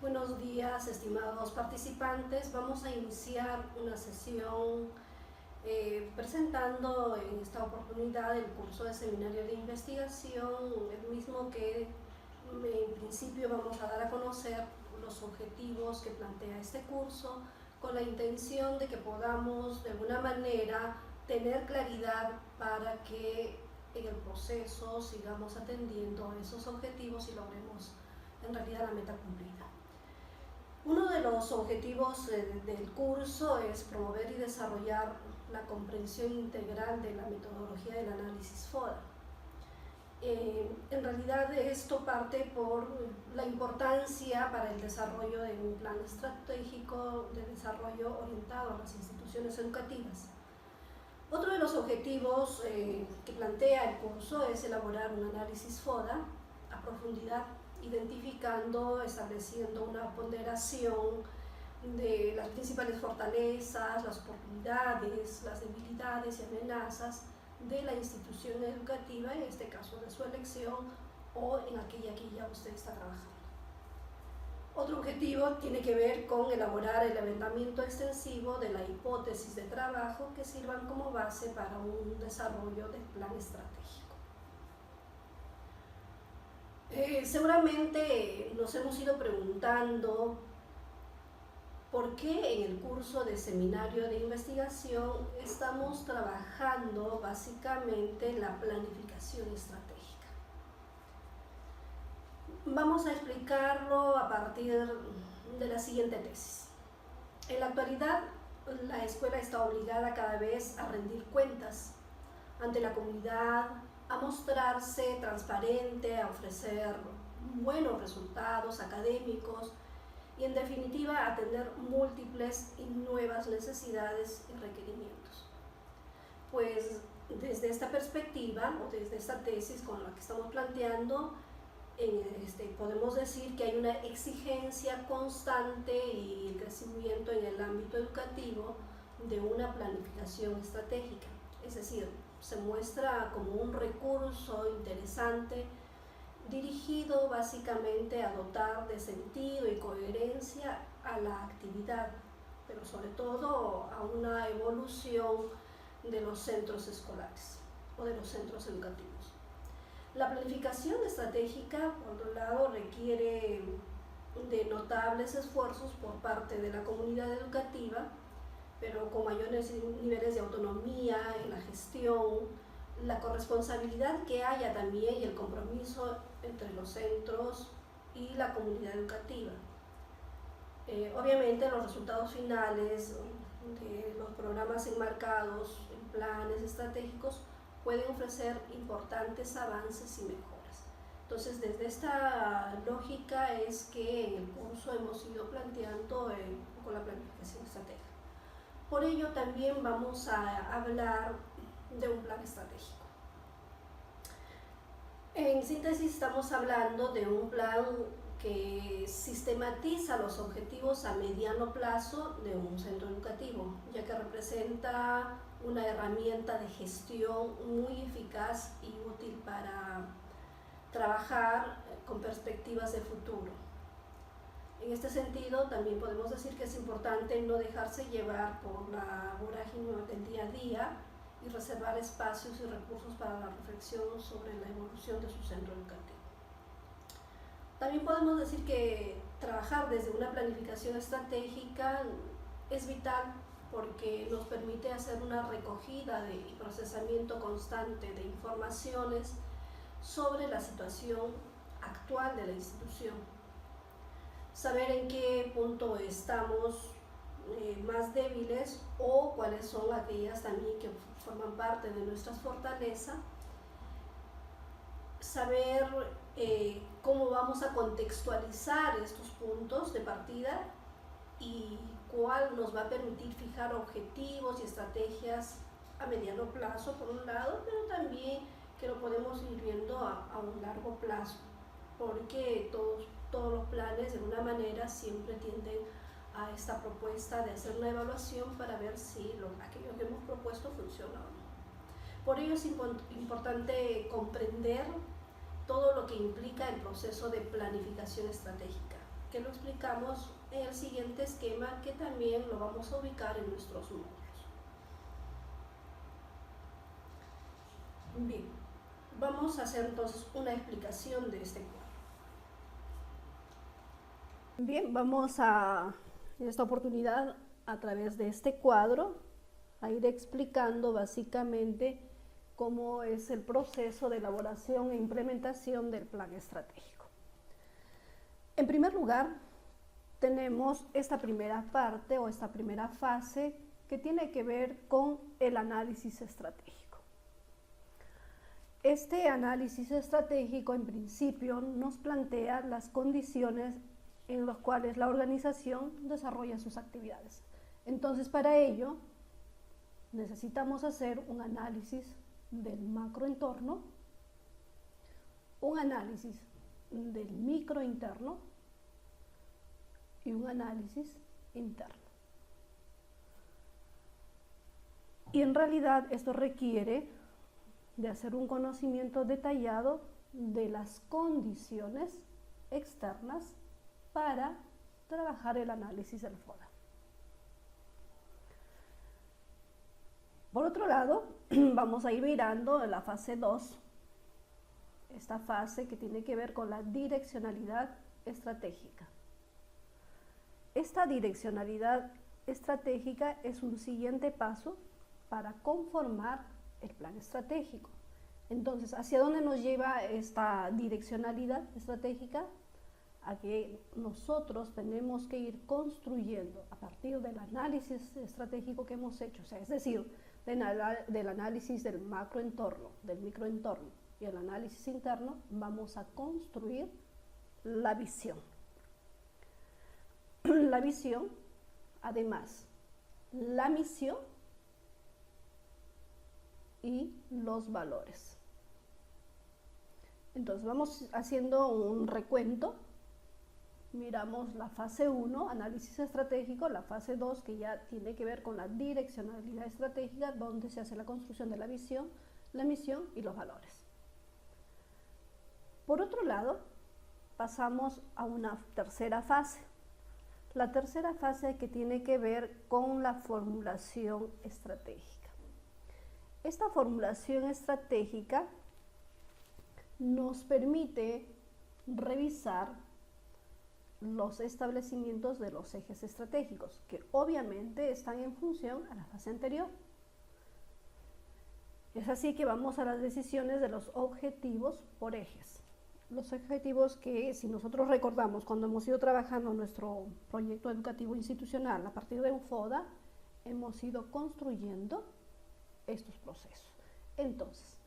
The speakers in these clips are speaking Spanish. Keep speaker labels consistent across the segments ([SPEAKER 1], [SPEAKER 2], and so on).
[SPEAKER 1] Buenos días, estimados participantes. Vamos a iniciar una sesión presentando en esta oportunidad el curso de seminario de investigación, el mismo que en principio vamos a dar a conocer los objetivos que plantea este curso, con la intención de que podamos de alguna manera tener claridad para que en el proceso sigamos atendiendo esos objetivos y logremos en realidad la meta cumplida. Uno de los objetivos del curso es promover y desarrollar la comprensión integral de la metodología del análisis FODA. En realidad esto parte por la importancia para el desarrollo de un plan estratégico de desarrollo orientado a las instituciones educativas. Otro de los objetivos que plantea el curso es elaborar un análisis FODA a profundidad, identificando, estableciendo una ponderación de las principales fortalezas, las oportunidades, las debilidades y amenazas de la institución educativa, en este caso de su elección o en aquella que ya usted está trabajando. Otro objetivo tiene que ver con elaborar el levantamiento extensivo de la hipótesis de trabajo que sirvan como base para un desarrollo del plan estratégico. Seguramente nos hemos ido preguntando por qué en el curso de seminario de investigación estamos trabajando básicamente la planificación estratégica. Vamos a explicarlo a partir de la siguiente tesis. En la actualidad, la escuela está obligada cada vez a rendir cuentas ante la comunidad, a mostrarse transparente, a ofrecer buenos resultados académicos y en definitiva a atender múltiples y nuevas necesidades y requerimientos. Pues desde esta perspectiva o desde esta tesis con la que estamos planteando, podemos decir que hay una exigencia constante y crecimiento en el ámbito educativo de una planificación estratégica, es decir, se muestra como un recurso interesante dirigido básicamente a dotar de sentido y coherencia a la actividad, pero sobre todo a una evolución de los centros escolares o de los centros educativos. La planificación estratégica, por otro lado, requiere de notables esfuerzos por parte de la comunidad educativa, pero con mayores niveles de autonomía en la gestión, la corresponsabilidad que haya también y el compromiso entre los centros y la comunidad educativa. Obviamente los resultados finales de los programas enmarcados en planes estratégicos pueden ofrecer importantes avances y mejoras. Entonces, desde esta lógica es que en el curso hemos ido planteando un poco la planificación estratégica. Por ello también vamos a hablar de un plan estratégico. En síntesis estamos hablando de un plan que sistematiza los objetivos a mediano plazo de un centro educativo, ya que representa una herramienta de gestión muy eficaz y útil para trabajar con perspectivas de futuro. En este sentido, también podemos decir que es importante no dejarse llevar por la vorágine del día a día y reservar espacios y recursos para la reflexión sobre la evolución de su centro educativo. También podemos decir que trabajar desde una planificación estratégica es vital porque nos permite hacer una recogida y procesamiento constante de informaciones sobre la situación actual de la institución. Saber en qué punto estamos más débiles o cuáles son aquellas también que forman parte de nuestras fortalezas, saber cómo vamos a contextualizar estos puntos de partida y cuál nos va a permitir fijar objetivos y estrategias a mediano plazo por un lado, pero también que lo podemos ir viendo a un largo plazo, porque todos los planes de alguna manera siempre tienden a esta propuesta de hacer una evaluación para ver si aquello que hemos propuesto funciona o no. Por ello es importante comprender todo lo que implica el proceso de planificación estratégica. que lo explicamos en el siguiente esquema, que también lo vamos a ubicar en nuestros módulos. Bien, vamos a hacer entonces una explicación de este cuadro. Bien, vamos a, en esta oportunidad, a través de este cuadro, a ir explicando básicamente cómo es el proceso de elaboración e implementación del plan estratégico. En primer lugar, tenemos esta primera parte o esta primera fase que tiene que ver con el análisis estratégico. Este análisis estratégico, en principio, nos plantea las condiciones en las cuales la organización desarrolla sus actividades. Entonces, para ello, necesitamos hacer un análisis del macroentorno, un análisis del microinterno y un análisis interno. Y en realidad esto requiere de hacer un conocimiento detallado de las condiciones externas para trabajar el análisis del FODA. Por otro lado, vamos a ir mirando en la fase 2, esta fase que tiene que ver con la direccionalidad estratégica. Esta direccionalidad estratégica es un siguiente paso para conformar el plan estratégico. Entonces, ¿hacia dónde nos lleva esta direccionalidad estratégica? A que nosotros tenemos que ir construyendo a partir del análisis estratégico que hemos hecho, o sea, es decir, del análisis del macroentorno, del microentorno y el análisis interno, vamos a construir la visión. La visión, además, la misión y los valores. Entonces vamos haciendo un recuento. Miramos la fase 1, análisis estratégico, la fase 2, que ya tiene que ver con la direccionalidad estratégica, donde se hace la construcción de la visión, la misión y los valores. Por otro lado, pasamos a una tercera fase. La tercera fase que tiene que ver con la formulación estratégica. Esta formulación estratégica nos permite revisar los establecimientos de los ejes estratégicos, que obviamente están en función a la fase anterior. Es así que vamos a las decisiones de los objetivos por ejes. Los objetivos que, si nosotros recordamos, cuando hemos ido trabajando nuestro proyecto educativo institucional a partir de un FODA, hemos ido construyendo estos procesos. Entonces,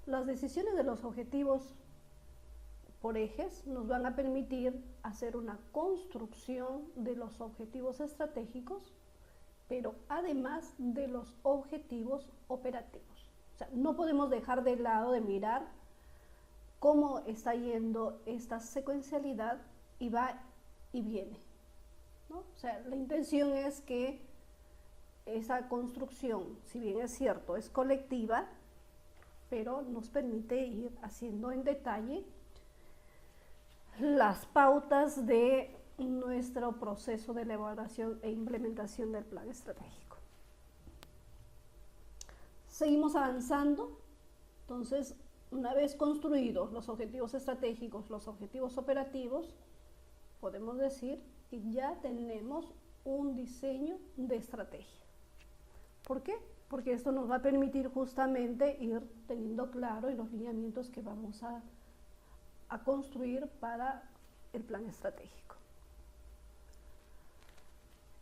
[SPEAKER 1] las decisiones de los objetivos por ejes nos van a permitir hacer una construcción de los objetivos estratégicos, pero además de los objetivos operativos. O sea, no podemos dejar de lado de mirar cómo está yendo esta secuencialidad y va y viene, ¿no? O sea, la intención es que esa construcción, si bien es cierto, es colectiva, pero nos permite ir haciendo en detalle las pautas de nuestro proceso de elaboración e implementación del plan estratégico. Seguimos avanzando. Entonces, una vez construidos los objetivos estratégicos, los objetivos operativos, podemos decir que ya tenemos un diseño de estrategia. ¿Por qué? Porque esto nos va a permitir justamente ir teniendo claro los lineamientos que vamos a construir para el plan estratégico.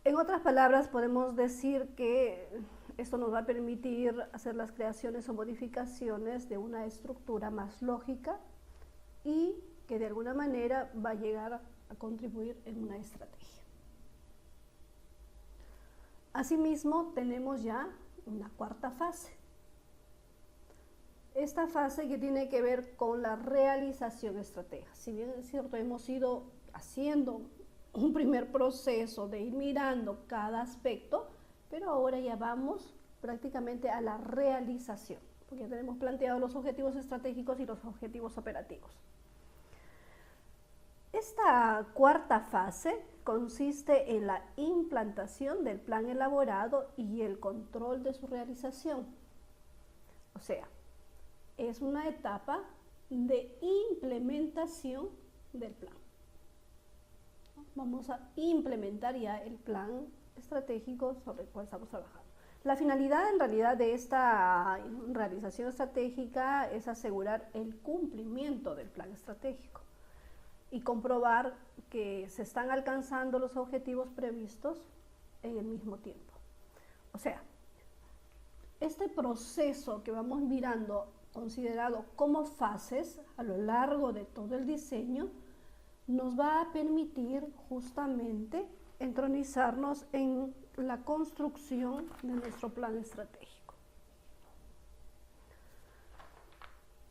[SPEAKER 1] En otras palabras, podemos decir que esto nos va a permitir hacer las creaciones o modificaciones de una estructura más lógica y que de alguna manera va a llegar a contribuir en una estrategia. Asimismo, tenemos ya una cuarta fase. Esta fase que tiene que ver con la realización estratégica. Si bien es cierto, hemos ido haciendo un primer proceso de ir mirando cada aspecto, pero ahora ya vamos prácticamente a la realización, porque ya tenemos planteado los objetivos estratégicos y los objetivos operativos. Esta cuarta fase consiste en la implantación del plan elaborado y el control de su realización. O sea, es una etapa de implementación del plan. Vamos a implementar ya el plan estratégico sobre el cual estamos trabajando. La finalidad en realidad de esta realización estratégica es asegurar el cumplimiento del plan estratégico y comprobar que se están alcanzando los objetivos previstos en el mismo tiempo. O sea, este proceso que vamos mirando, considerado como fases a lo largo de todo el diseño, nos va a permitir justamente entronizarnos en la construcción de nuestro plan estratégico.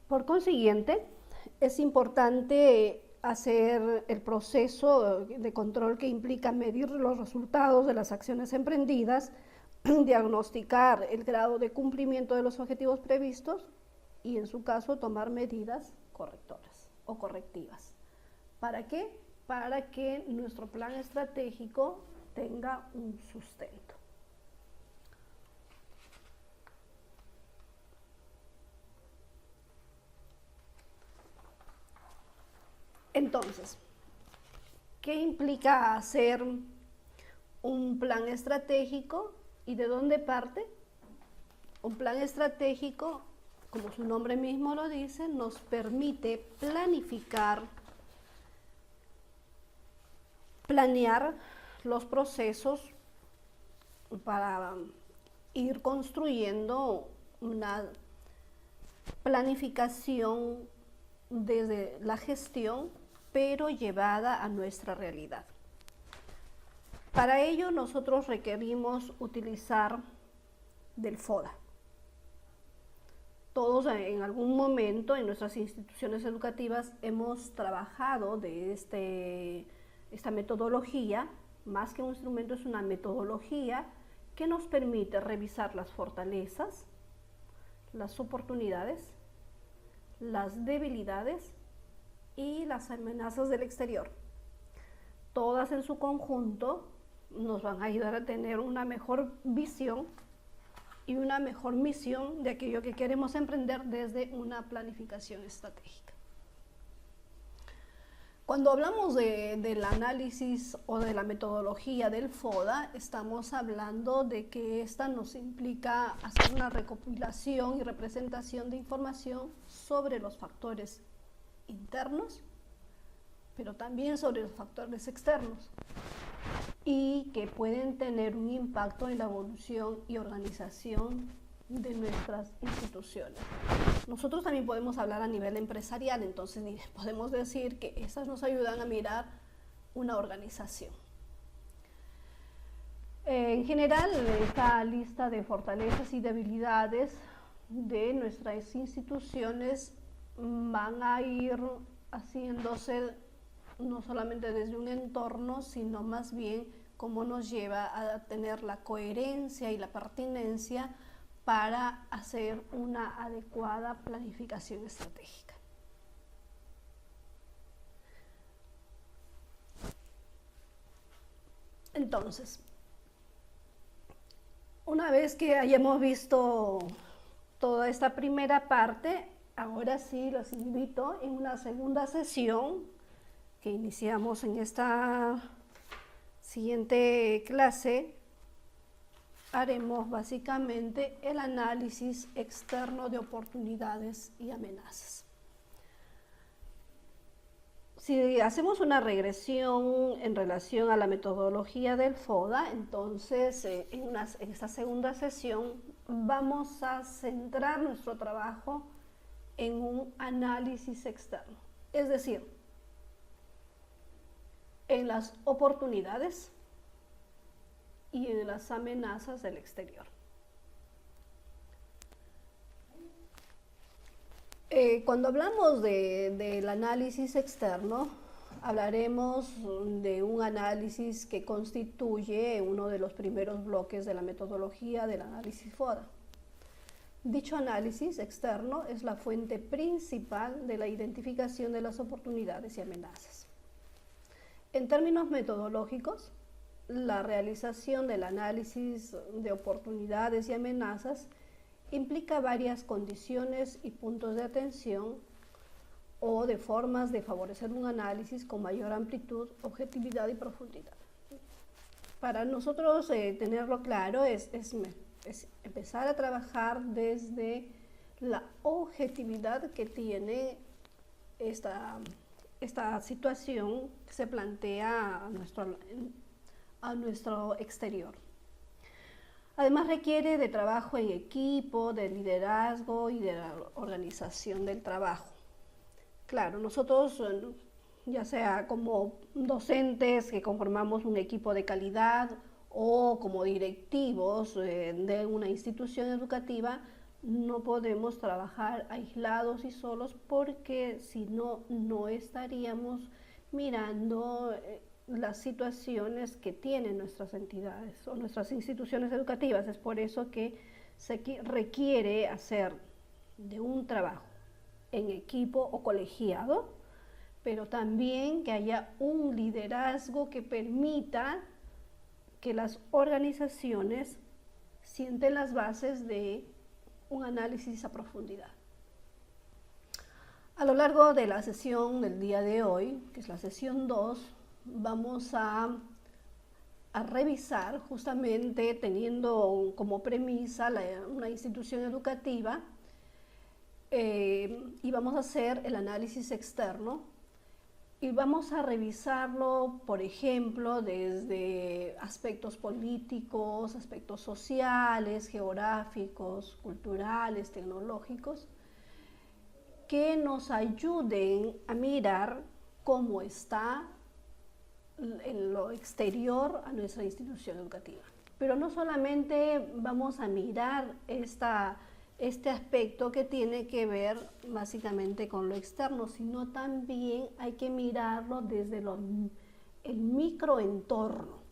[SPEAKER 1] Por consiguiente, es importante hacer el proceso de control que implica medir los resultados de las acciones emprendidas, diagnosticar el grado de cumplimiento de los objetivos previstos y, en su caso, tomar medidas correctoras o correctivas. ¿Para qué? Para que nuestro plan estratégico tenga un sustento. Entonces, ¿qué implica hacer un plan estratégico y de dónde parte? Un plan estratégico, como su nombre mismo lo dice, nos permite planear los procesos para ir construyendo una planificación desde la gestión, pero llevada a nuestra realidad. Para ello nosotros requerimos utilizar del FODA. Todos en algún momento en nuestras instituciones educativas hemos trabajado de esta metodología. Más que un instrumento, es una metodología que nos permite revisar las fortalezas, las oportunidades, las debilidades y las amenazas del exterior. Todas en su conjunto nos van a ayudar a tener una mejor visión y una mejor misión de aquello que queremos emprender desde una planificación estratégica. Cuando hablamos del análisis o de la metodología del FODA, estamos hablando de que esta nos implica hacer una recopilación y representación de información sobre los factores internos, pero también sobre los factores externos, y que pueden tener un impacto en la evolución y organización de nuestras instituciones. Nosotros también podemos hablar a nivel empresarial, entonces podemos decir que estas nos ayudan a mirar una organización. En general, esta lista de fortalezas y debilidades de nuestras instituciones van a ir haciéndose no solamente desde un entorno, sino más bien cómo nos lleva a tener la coherencia y la pertinencia para hacer una adecuada planificación estratégica. Entonces, una vez que hayamos visto toda esta primera parte, ahora sí los invito en una segunda sesión que iniciamos en esta siguiente clase. Haremos básicamente el análisis externo de oportunidades y amenazas. Si hacemos una regresión en relación a la metodología del FODA, entonces en esta segunda sesión vamos a centrar nuestro trabajo en un análisis externo, es decir, en las oportunidades y en las amenazas del exterior. Cuando hablamos del análisis externo, hablaremos de un análisis que constituye uno de los primeros bloques de la metodología del análisis FODA. Dicho análisis externo es la fuente principal de la identificación de las oportunidades y amenazas. En términos metodológicos, la realización del análisis de oportunidades y amenazas implica varias condiciones y puntos de atención o de formas de favorecer un análisis con mayor amplitud, objetividad y profundidad. Para nosotros tenerlo claro es empezar a trabajar desde la objetividad que tiene esta situación que se plantea a nuestro exterior. Además requiere de trabajo en equipo, de liderazgo y de la organización del trabajo. Claro, nosotros, ya sea como docentes que conformamos un equipo de calidad o como directivos de una institución educativa, no podemos trabajar aislados y solos porque si no, no estaríamos mirando las situaciones que tienen nuestras entidades o nuestras instituciones educativas. Es por eso que se requiere hacer de un trabajo en equipo o colegiado, pero también que haya un liderazgo que permita que las organizaciones sienten las bases de un análisis a profundidad. A lo largo de la sesión del día de hoy, que es la sesión 2, vamos a revisar justamente teniendo como premisa una institución educativa y vamos a hacer el análisis externo y vamos a revisarlo, por ejemplo, desde aspectos políticos, aspectos sociales, geográficos, culturales, tecnológicos, que nos ayuden a mirar cómo está en lo exterior a nuestra institución educativa. Pero no solamente vamos a mirar este aspecto que tiene que ver básicamente con lo externo, sino también hay que mirarlo desde el microentorno,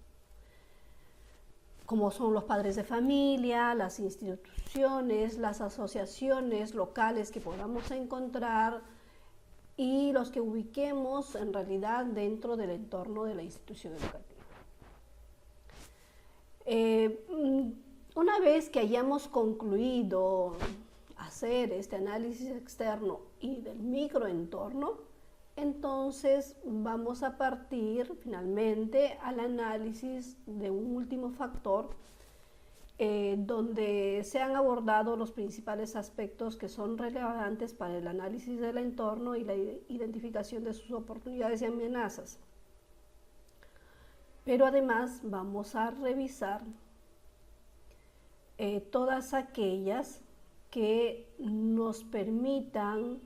[SPEAKER 1] como son los padres de familia, las instituciones, las asociaciones locales que podamos encontrar y los que ubiquemos en realidad dentro del entorno de la institución educativa. Una vez que hayamos concluido hacer este análisis externo y del microentorno, entonces vamos a partir finalmente al análisis de un último factor donde se han abordado los principales aspectos que son relevantes para el análisis del entorno y la identificación de sus oportunidades y amenazas. Pero además vamos a revisar todas aquellas que nos permitan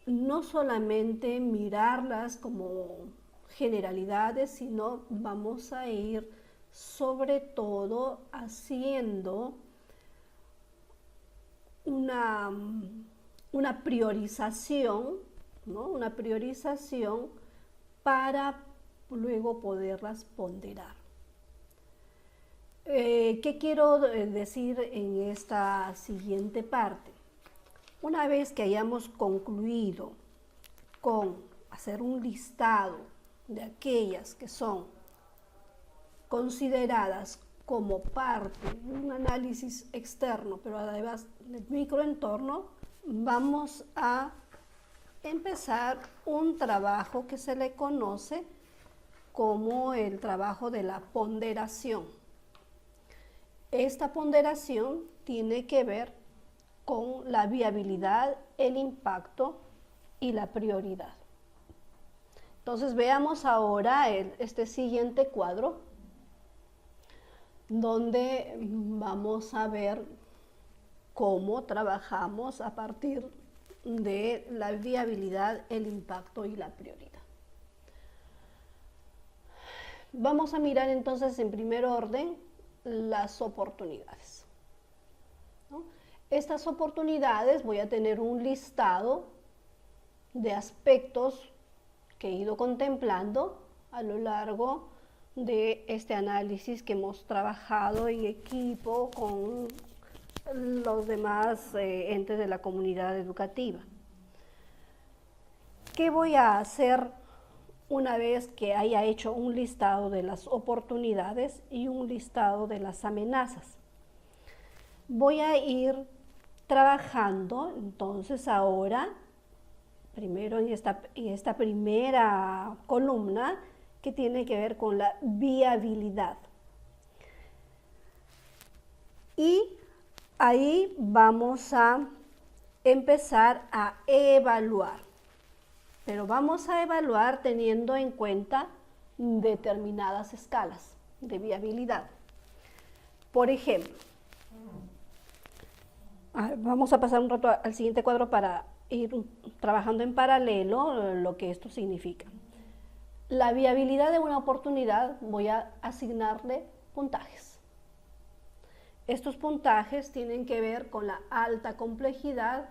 [SPEAKER 1] no solamente mirarlas como generalidades, sino vamos a ir sobre todo haciendo una priorización, ¿no? Una priorización para luego poderlas ponderar. ¿Qué quiero decir en esta siguiente parte? Una vez que hayamos concluido con hacer un listado de aquellas que son consideradas como parte de un análisis externo, pero además del microentorno, vamos a empezar un trabajo que se le conoce como el trabajo de la ponderación. Esta ponderación tiene que ver con la viabilidad, el impacto y la prioridad. Entonces veamos ahora este siguiente cuadro, donde vamos a ver cómo trabajamos a partir de la viabilidad, el impacto y la prioridad. Vamos a mirar entonces en primer orden las oportunidades, ¿no? Estas oportunidades, voy a tener un listado de aspectos que he ido contemplando a lo largo de este análisis que hemos trabajado en equipo con los demás entes de la comunidad educativa. ¿Qué voy a hacer una vez que haya hecho un listado de las oportunidades y un listado de las amenazas. Voy a ir trabajando entonces ahora, primero en esta primera columna que tiene que ver con la viabilidad. Y ahí vamos a empezar a evaluar. Pero vamos a evaluar teniendo en cuenta determinadas escalas de viabilidad. Por ejemplo, vamos a pasar un rato al siguiente cuadro para ir trabajando en paralelo lo que esto significa. La viabilidad de una oportunidad voy a asignarle puntajes. Estos puntajes tienen que ver con la alta complejidad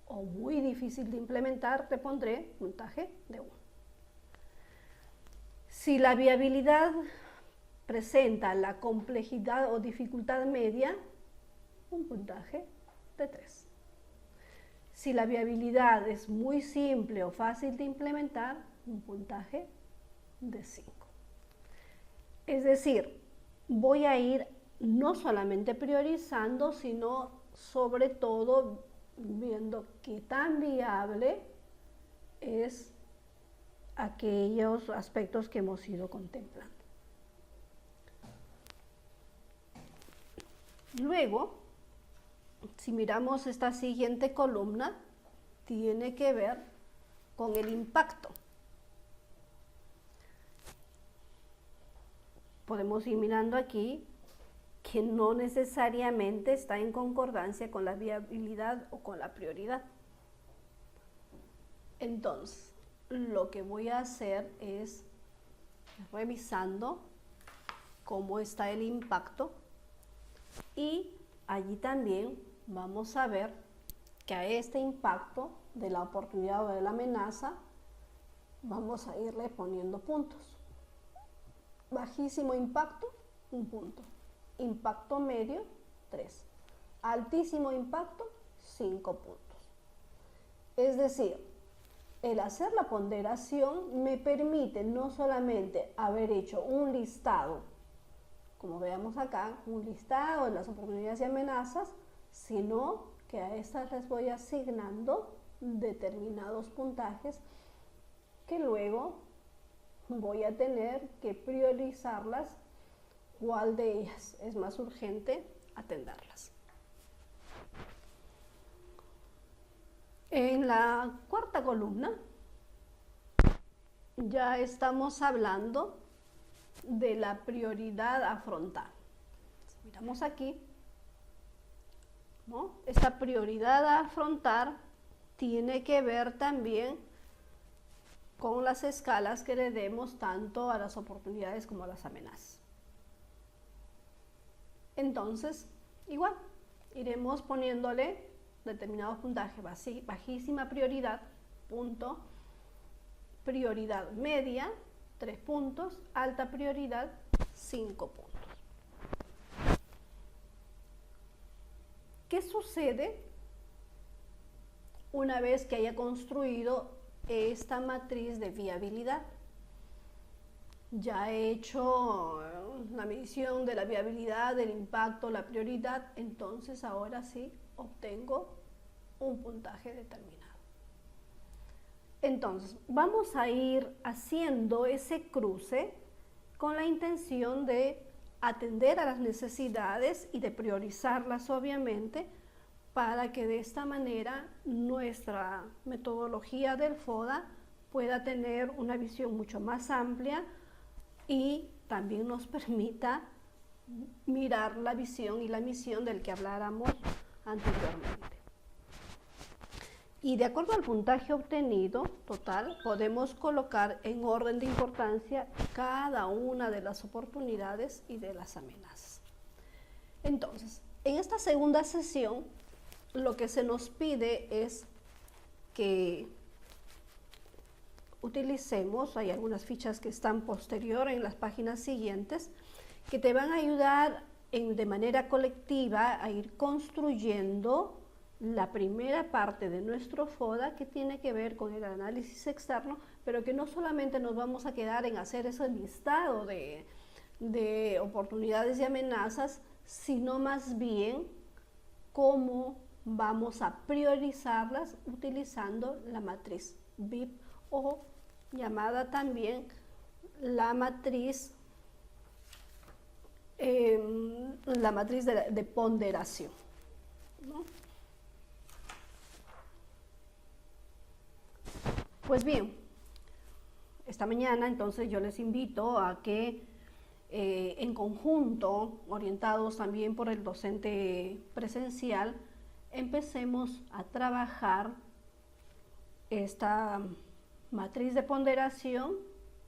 [SPEAKER 1] o muy difícil de implementar, te pondré puntaje de 1. Si la viabilidad presenta la complejidad o dificultad media, un puntaje de 3. Si la viabilidad es muy simple o fácil de implementar, un puntaje de 5. Es decir, voy a ir no solamente priorizando, sino sobre todo viendo qué tan viable es aquellos aspectos que hemos ido contemplando. Luego, si miramos esta siguiente columna, tiene que ver con el impacto. Podemos ir mirando aquí que no necesariamente está en concordancia con la viabilidad o con la prioridad. Entonces, lo que voy a hacer es revisando cómo está el impacto y allí también vamos a ver que a este impacto de la oportunidad o de la amenaza vamos a irle poniendo puntos. Bajísimo impacto, 1 punto. Impacto medio, 3. Altísimo impacto, 5 puntos. Es decir, el hacer la ponderación me permite no solamente haber hecho un listado, como veamos acá, un listado de las oportunidades y amenazas, sino que a estas les voy asignando determinados puntajes que luego voy a tener que priorizarlas, cuál de ellas es más urgente atenderlas. En la cuarta columna ya estamos hablando de la prioridad a afrontar. Miramos aquí, ¿no? Esta prioridad a afrontar tiene que ver también con las escalas que le demos tanto a las oportunidades como a las amenazas. Entonces, igual, iremos poniéndole determinados puntajes, bajísima prioridad, punto, prioridad media, 3 puntos, alta prioridad, 5 puntos. ¿Qué sucede una vez que haya construido esta matriz de viabilidad? Ya he hecho la medición de la viabilidad, del impacto, la prioridad, entonces ahora sí obtengo un puntaje determinado. Entonces, vamos a ir haciendo ese cruce con la intención de atender a las necesidades y de priorizarlas, obviamente, para que de esta manera nuestra metodología del FODA pueda tener una visión mucho más amplia y también nos permita mirar la visión y la misión del que habláramos anteriormente. Y de acuerdo al puntaje obtenido total, podemos colocar en orden de importancia cada una de las oportunidades y de las amenazas. Entonces, en esta segunda sesión, lo que se nos pide es que utilicemos, hay algunas fichas que están posterior en las páginas siguientes, que te van a ayudar de manera colectiva a ir construyendo la primera parte de nuestro FODA, que tiene que ver con el análisis externo, pero que no solamente nos vamos a quedar en hacer ese listado de oportunidades y amenazas, sino más bien cómo vamos a priorizarlas utilizando la matriz BIP, o llamada también la matriz de ponderación, ¿no? Pues bien, esta mañana entonces yo les invito a que en conjunto, orientados también por el docente presencial, empecemos a trabajar esta matriz de ponderación,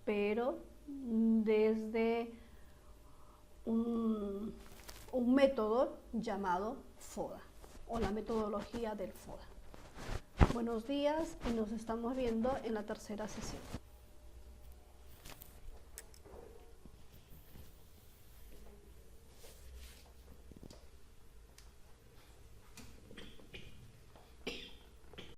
[SPEAKER 1] pero desde un método llamado FODA, o la metodología del FODA. Buenos días y nos estamos viendo en la tercera sesión.